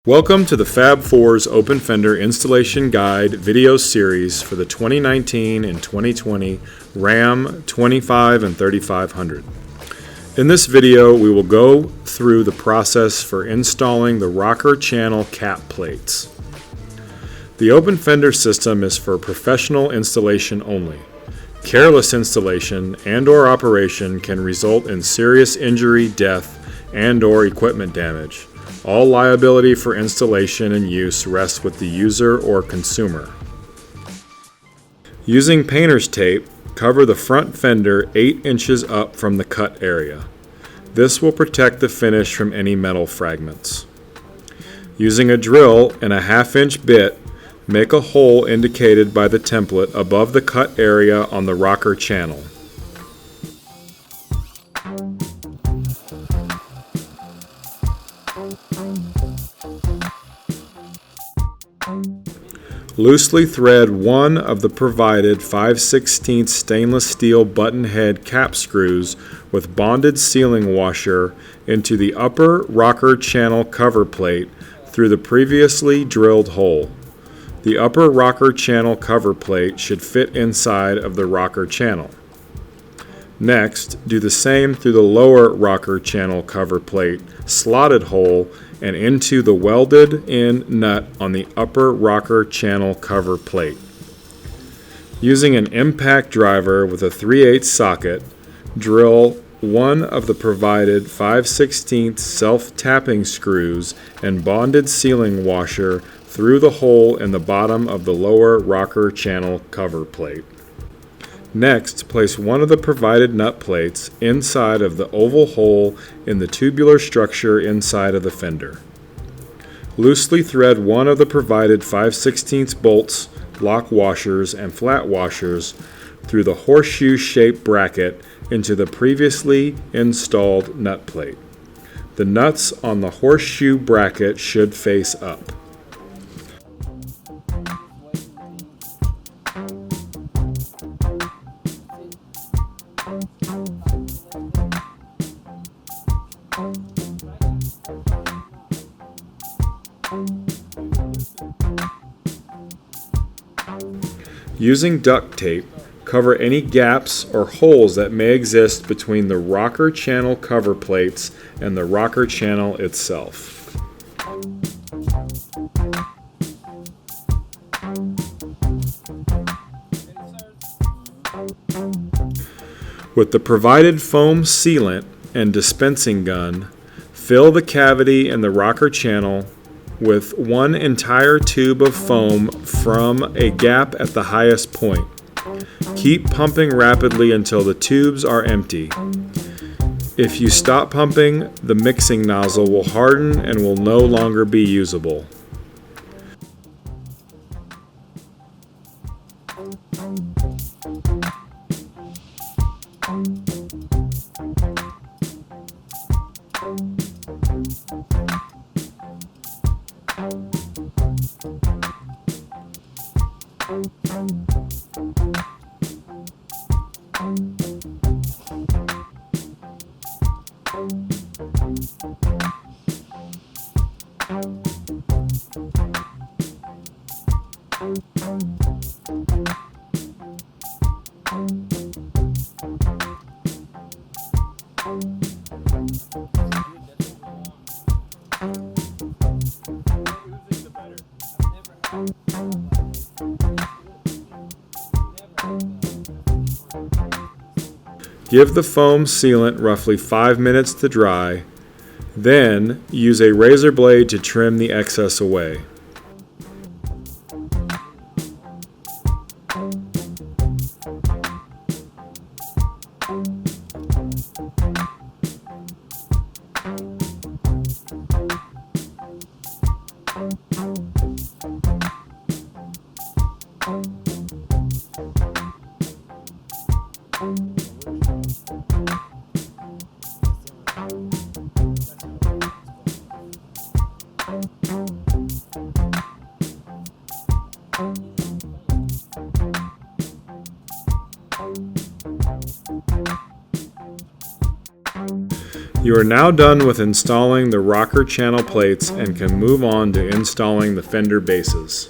Welcome to the Fab 4's Open Fender Installation Guide video series for the 2019 and 2020 Ram 25 and 3500. In this video, we will go through the process for installing the rocker channel cap plates. The Open Fender system is for professional installation only. Careless installation and/or operation can result in serious injury, death, and/or equipment damage. All liability for installation and use rests with the user or consumer. Using painter's tape, cover the front fender 8 inches up from the cut area. This will protect the finish from any metal fragments. Using a drill and a 1/2-inch bit, make a hole indicated by the template above the cut area on the rocker channel. Loosely thread one of the provided 5/16 stainless steel button head cap screws with bonded sealing washer into the upper rocker channel cover plate through the previously drilled hole. The upper rocker channel cover plate should fit inside of the rocker channel. Next, do the same through the lower rocker channel cover plate slotted hole and into the welded-in nut on the upper rocker channel cover plate. Using an impact driver with a 3/8 socket, drill one of the provided 5/16 self-tapping screws and bonded sealing washer through the hole in the bottom of the lower rocker channel cover plate. Next, place one of the provided nut plates inside of the oval hole in the tubular structure inside of the fender. Loosely thread one of the provided 5/16 bolts, lock washers, and flat washers through the horseshoe-shaped bracket into the previously installed nut plate. The nuts on the horseshoe bracket should face up. Using duct tape, cover any gaps or holes that may exist between the rocker channel cover plates and the rocker channel itself. With the provided foam sealant and dispensing gun, fill the cavity in the rocker channel with one entire tube of foam from a gap at the highest point. Keep pumping rapidly until the tubes are empty. If you stop pumping, the mixing nozzle will harden and will no longer be usable. Give the foam sealant roughly 5 minutes to dry, then use a razor blade to trim the excess away. You are now done with installing the rocker channel plates and can move on to installing the fender bases.